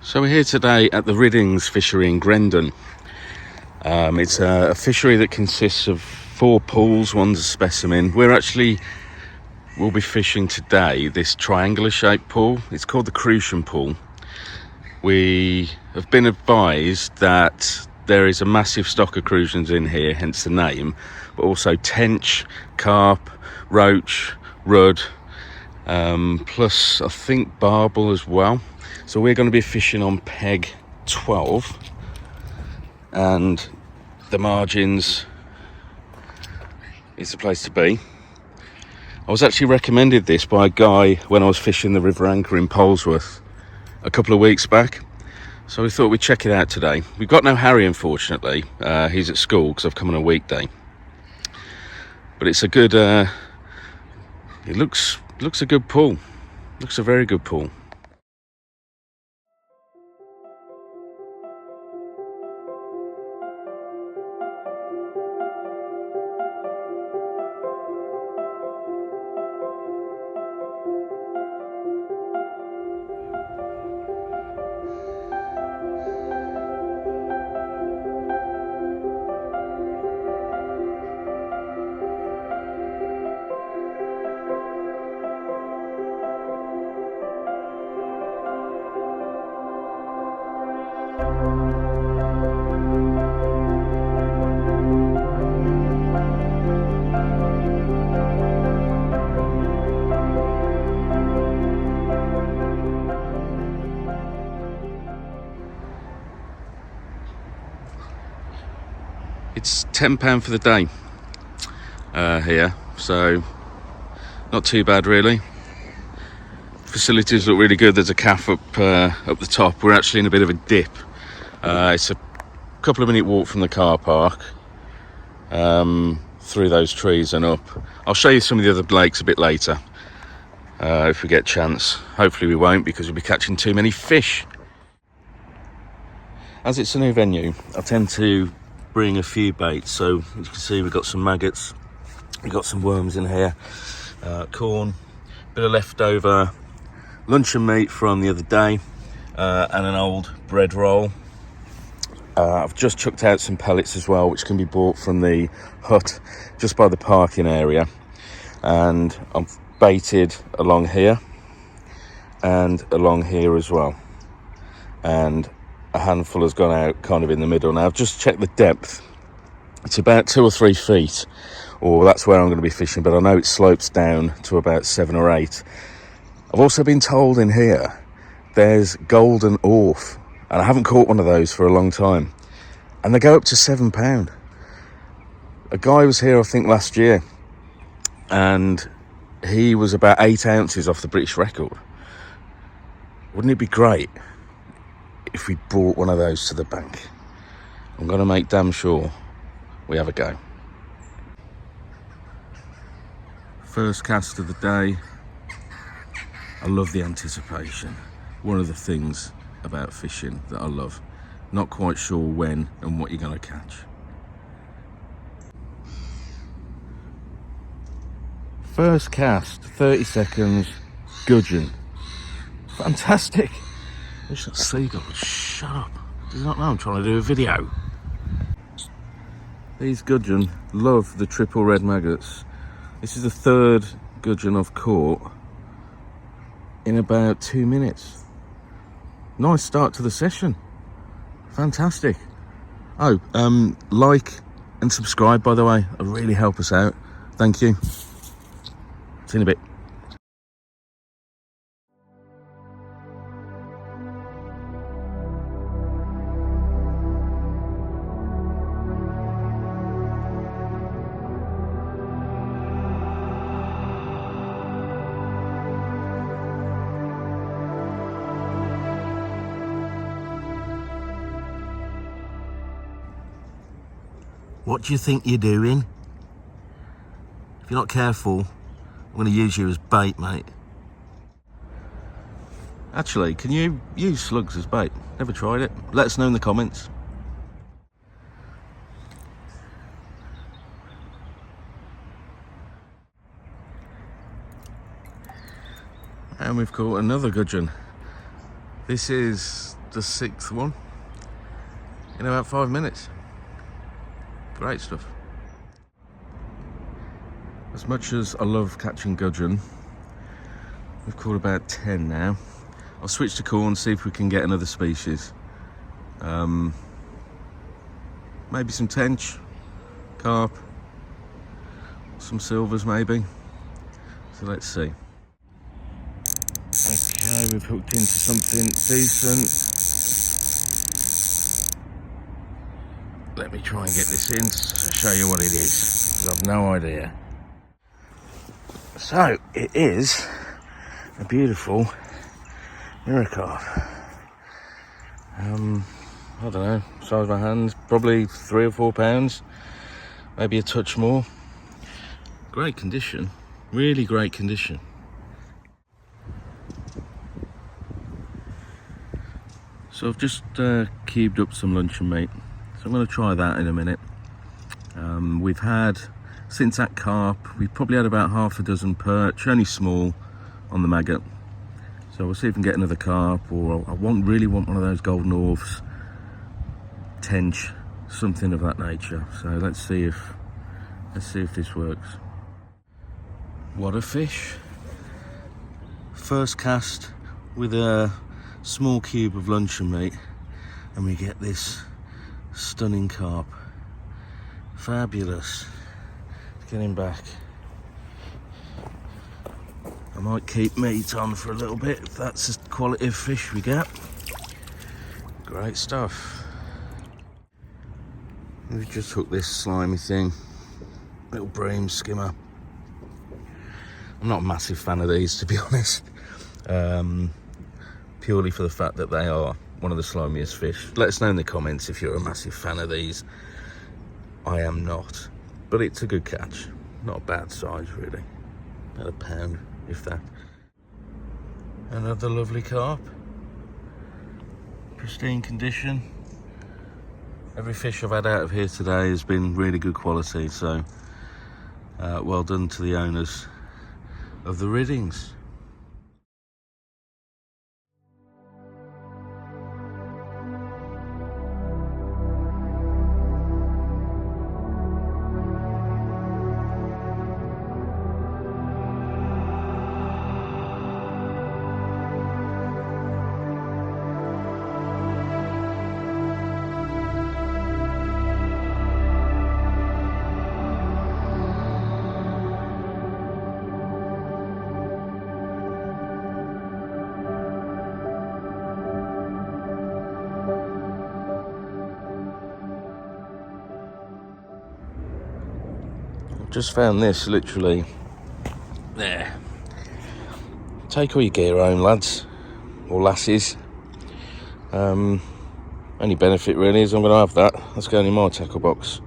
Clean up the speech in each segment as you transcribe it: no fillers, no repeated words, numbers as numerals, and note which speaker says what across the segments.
Speaker 1: So we're here today at the Riddings fishery in Grendon. It's a fishery that consists of 4 pools, one's a specimen. We'll be fishing today this triangular shaped pool. It's called the Crucian pool. We have been advised that there is a massive stock of crucians in here, hence the name, but also tench, carp, roach, rudd, plus I think barbel as well. So we're going to be fishing on peg 12, and the margins is the place to be. I was actually recommended this by a guy when I was fishing the River Anchor in Polesworth a couple of weeks back, so we thought we'd check it out today. We've got no Harry, unfortunately. He's at school because I've come on a weekday, but it's a good it looks a good pool. Looks a very good pool. It's £10 for the day here, so not too bad really. Facilities look really good. There's a cafe up the top. We're actually in a bit of a dip. It's a couple of minute walk from the car park, through those trees and up. I'll show you some of the other lakes a bit later, if we get a chance. Hopefully we won't, because we'll be catching too many fish. As it's a new venue, I tend to bring a few baits. So as you can see, we've got some maggots, we've got some worms in here, corn, bit of leftover luncheon meat from the other day, and an old bread roll. I've just chucked out some pellets as well, which can be bought from the hut just by the parking area, and I've baited along here and along here as well, and a handful has gone out kind of in the middle. Now I've just checked the depth. It's about 2 or 3 feet, or that's where I'm going to be fishing, but I know it slopes down to about 7 or 8. I've also been told in here there's golden orf, and I haven't caught one of those for a long time, and they go up to £7. A guy was here I think last year, and he was about 8 ounces off the British record. Wouldn't it be great if we brought one of those to the bank? I'm going to make damn sure we have a go. First cast of the day. I love the anticipation. One of the things about fishing that I love. Not quite sure when and what you're going to catch. First cast, 30 seconds, gudgeon. Fantastic. There's that seagull. Shut up. Do you not know I'm trying to do a video? These gudgeon love the triple red maggots. This is the 3rd gudgeon I've caught in about 2 minutes. Nice start to the session. Fantastic. Oh, like and subscribe, by the way. It'll really help us out. Thank you. See you in a bit. What do you think you're doing? If you're not careful, I'm going to use you as bait, mate. Actually, can you use slugs as bait? Never tried it. Let us know in the comments. And we've caught another gudgeon. This is the 6th one in about 5 minutes. Great stuff. As much as I love catching gudgeon, we've caught about 10 now. I'll switch to corn, see if we can get another species. Maybe some tench, carp, some silvers maybe. So let's see. Okay, we've hooked into something decent. Let me try and get this in to show you what it is, because I've no idea. So it is a beautiful mirror carp. I don't know, size of my hand, probably 3 or 4 pounds, maybe a touch more. Great condition, really great condition. So I've just cubed up some luncheon meat, so I'm going to try that in a minute. We've had, since that carp, we've probably had about half a dozen perch, only small, on the maggot. So we'll see if we can get another carp, or I really want one of those golden orphs, tench, something of that nature. So let's see if this works. What a fish! First cast with a small cube of luncheon meat, and we get this stunning carp. Fabulous. Let's get him back. I might keep meat on for a little bit if that's the quality of fish we get. Great stuff. We've just hooked this slimy thing, little bream skimmer. I'm not a massive fan of these, to be honest, purely for the fact that they are one of the slimiest fish. Let us know in the comments if you're a massive fan of these. I am not, but it's a good catch. Not a bad size, really. About a pound, if that. Another lovely carp. Pristine condition. Every fish I've had out of here today has been really good quality, so well done to the owners of the Riddings. Just found this literally there. Take all your gear home, lads or lasses. Only benefit really is I'm going to have that. That's going in my tackle box.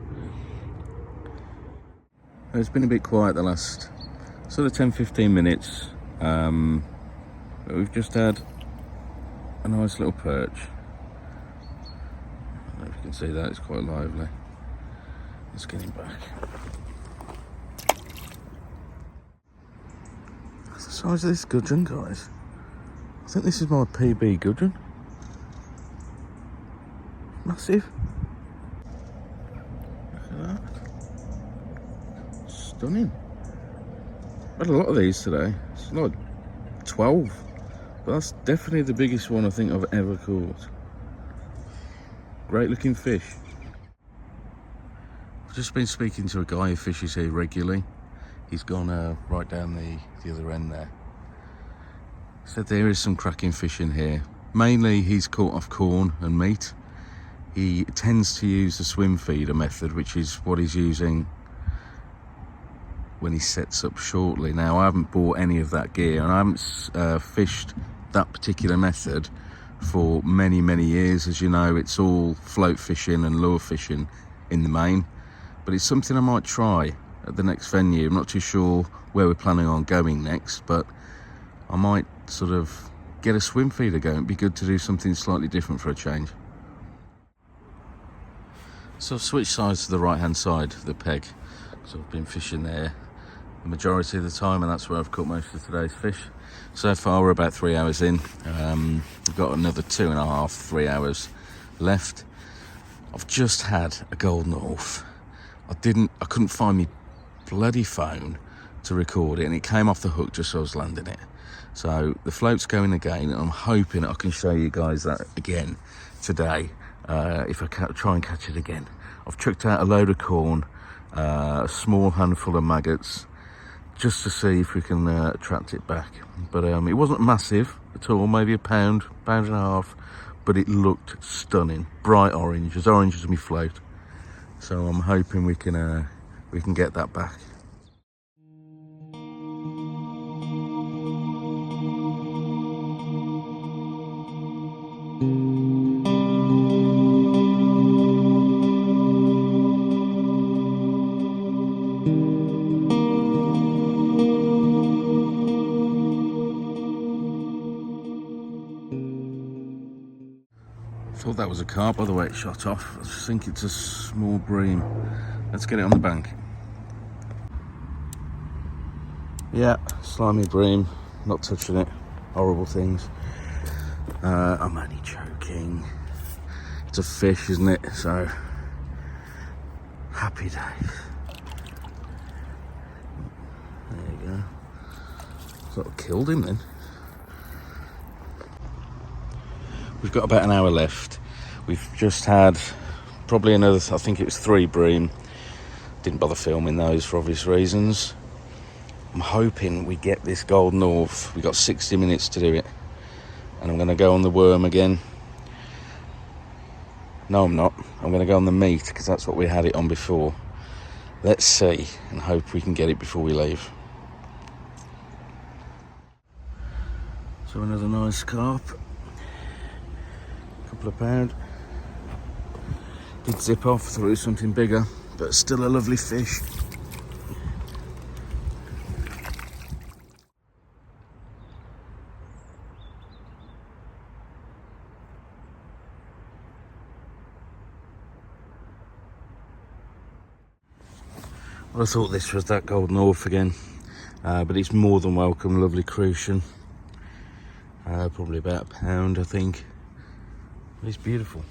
Speaker 1: It's been a bit quiet the last sort of 10-15 minutes, but we've just had a nice little perch. I don't know if you can see that, it's quite lively. Let's get him back. That's the size of this gudgeon, guys. I think this is my PB gudgeon. Massive. Look at that. Stunning. I've had a lot of these today. It's like 12. But that's definitely the biggest one I think I've ever caught. Great looking fish. I've just been speaking to a guy who fishes here regularly. He's gone right down the other end there. He said there is some cracking fish in here. Mainly he's caught off corn and meat. He tends to use the swim feeder method, which is what he's using when he sets up shortly. Now I haven't bought any of that gear, and I haven't fished that particular method for many years. As you know, it's all float fishing and lure fishing in the main, but it's something I might try at the next venue. I'm not too sure where we're planning on going next, but I might sort of get a swim feeder going. It'd be good to do something slightly different for a change. So I've switched sides to the right hand side of the peg, so I've been fishing there the majority of the time, and that's where I've caught most of today's fish. So far we're about 3 hours in. We've got another 2.5, 3 hours left. I've just had a gold north. I couldn't find my bloody phone to record it, and it came off the hook just as I was landing it. So the float's going again, and I'm hoping I can show you guys that again today, if I try and catch it again. I've chucked out a load of corn, a small handful of maggots, just to see if we can attract it back. But it wasn't massive at all, maybe a pound and a half, but it looked stunning, bright orange as my float. So I'm hoping we can get that back. Thought that was a carp by the way it shot off. I think it's a small bream. Let's get it on the bank. Yeah, slimy bream, not touching it. Horrible things. I'm only joking. It's a fish, isn't it? So, happy days. There you go. Sort of killed him then. We've got about an hour left. We've just had probably another, I think it was 3 bream. Didn't bother filming those for obvious reasons. I'm hoping we get this gold north. We've got 60 minutes to do it. And I'm going to go on the worm again. No, I'm not. I'm going to go on the meat because that's what we had it on before. Let's see and hope we can get it before we leave. So another nice carp. Couple of pound. Did zip off through something bigger, but still a lovely fish. Well, I thought this was that gold north again, but it's more than welcome. Lovely crucian. Probably about a pound, I think. It's beautiful.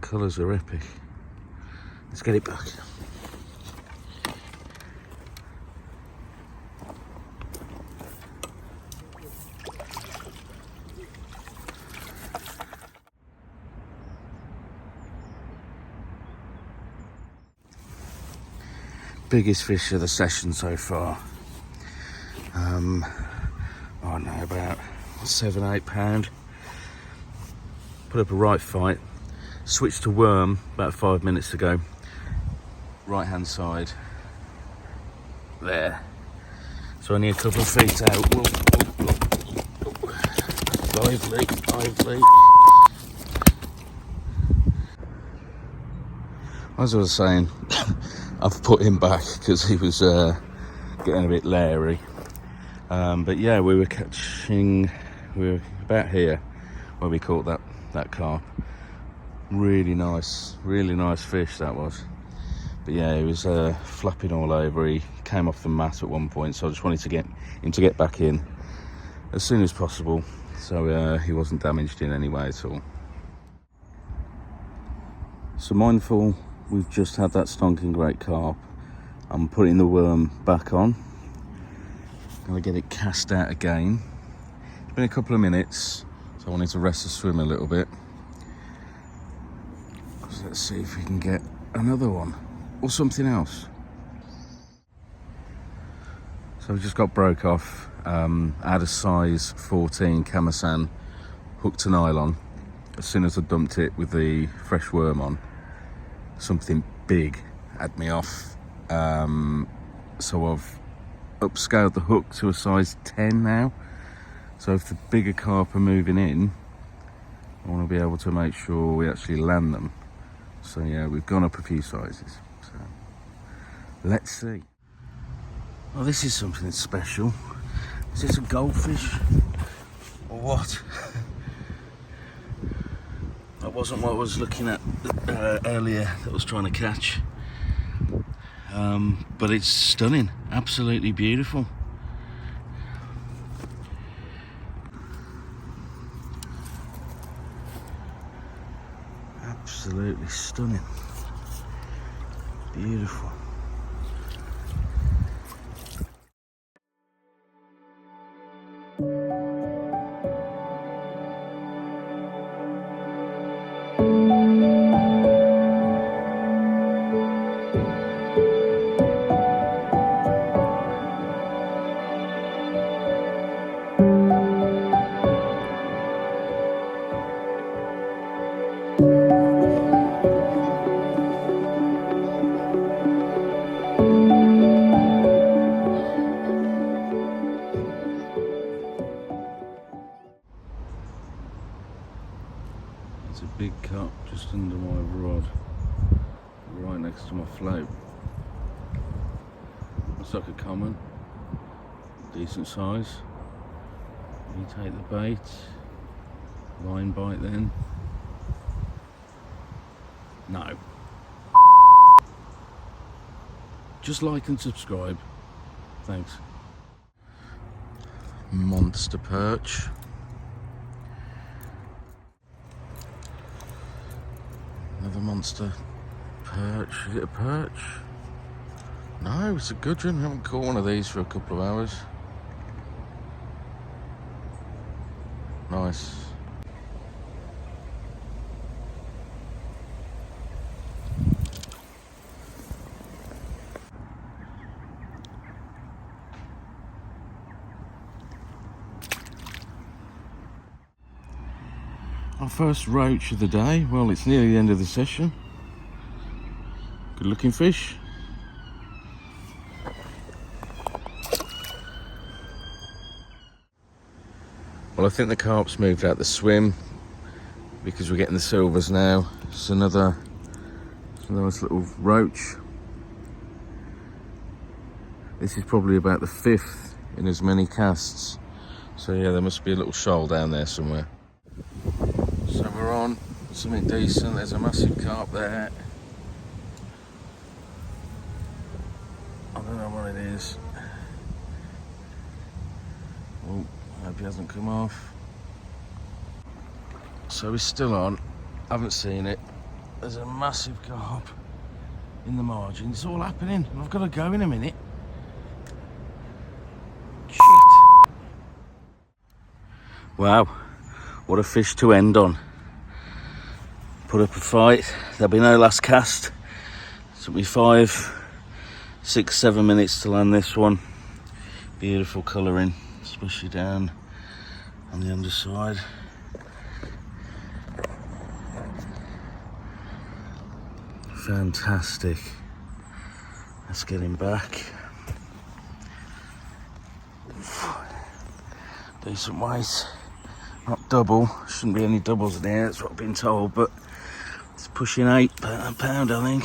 Speaker 1: Colours are epic. Let's get it back. Biggest fish of the session so far. I don't know, about 7-8 pound. Put up a right fight. Switched to worm about 5 minutes ago. Right hand side. There. So only a couple of feet out. Whoa, whoa, whoa. Lively, lively. As I was saying, I've put him back because he was getting a bit leery. But yeah, we were about here where we caught that carp. Really nice fish that was. But yeah, he was flapping all over. He came off the mat at one point, so I just wanted to get him to get back in as soon as possible, so he wasn't damaged in any way at all. So mindful, we've just had that stonking great carp. I'm putting the worm back on. Gonna get it cast out again. It's been a couple of minutes, so I wanted to rest the swim a little bit. So let's see if we can get another one or something else. So we just got broke off. I had a size 14 Kamasan hooked to nylon. As soon as I dumped it with the fresh worm on, something big had me off. So I've upscaled the hook to a size 10 now. So if the bigger carp are moving in, I want to be able to make sure we actually land them. So yeah, we've gone up a few sizes. So let's see. Oh, this is something special. Is this a goldfish or what? Oh, That wasn't what I was looking at earlier that I was trying to catch. But it's stunning, absolutely beautiful. Absolutely stunning. Beautiful. It's a big cup just under my rod, right next to my float. Looks like a common, decent size. You take the bait, line bite then. No. Just like and subscribe. Thanks. Monster perch. Another monster perch. Is it a perch? No, it's a gudgeon. I haven't caught one of these for a couple of hours. Nice. Our first roach of the day. Well, it's nearly the end of the session. Good looking fish. Well, I think the carp's moved out the swim because we're getting the silvers now. It's another nice little roach. This is probably about the 5th in as many casts. So yeah, there must be a little shoal down there somewhere. So we're on something decent. There's a massive carp there. I don't know what it is. Oh, I hope he hasn't come off. So he's still on. I haven't seen it. There's a massive carp in the margin. It's all happening. I've got to go in a minute. Shit. Wow. What a fish to end on. Put up a fight. There'll be no last cast. It took me 5, 6, 7 minutes to land this one. Beautiful colouring, especially down on the underside. Fantastic. Let's get him back. Decent weight. Not double, shouldn't be any doubles in here, that's what I've been told, but it's pushing 8 pound, I think.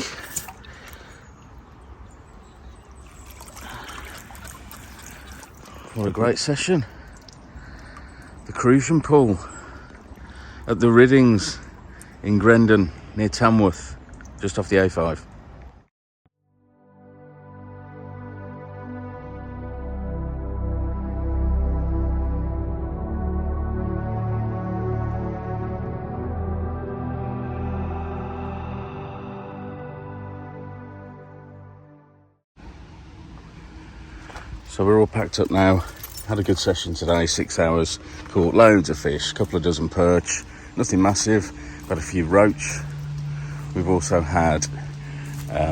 Speaker 1: What a great session. The crucian pool at the Riddings in Grendon near Tamworth, just off the A5. So we're all packed up now. Had a good session today, 6 hours. Caught loads of fish, a couple of dozen perch, nothing massive, got a few roach. We've also had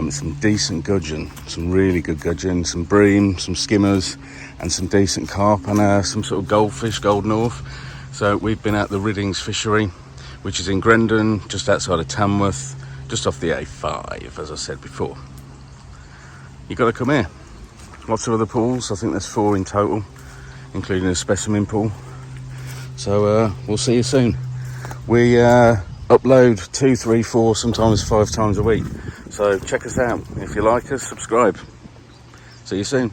Speaker 1: some decent gudgeon, some really good gudgeon, some bream, some skimmers, and some decent carp, and some sort of goldfish, gold north. So we've been at the Riddings fishery, which is in Grendon, just outside of Tamworth, just off the A5, as I said before. You've got to come here. Lots of other pools, I think there's 4 in total, including a specimen pool. So we'll see you soon. We upload 2, 3, 4, sometimes 5 times a week. So check us out. If you like us, subscribe. See you soon.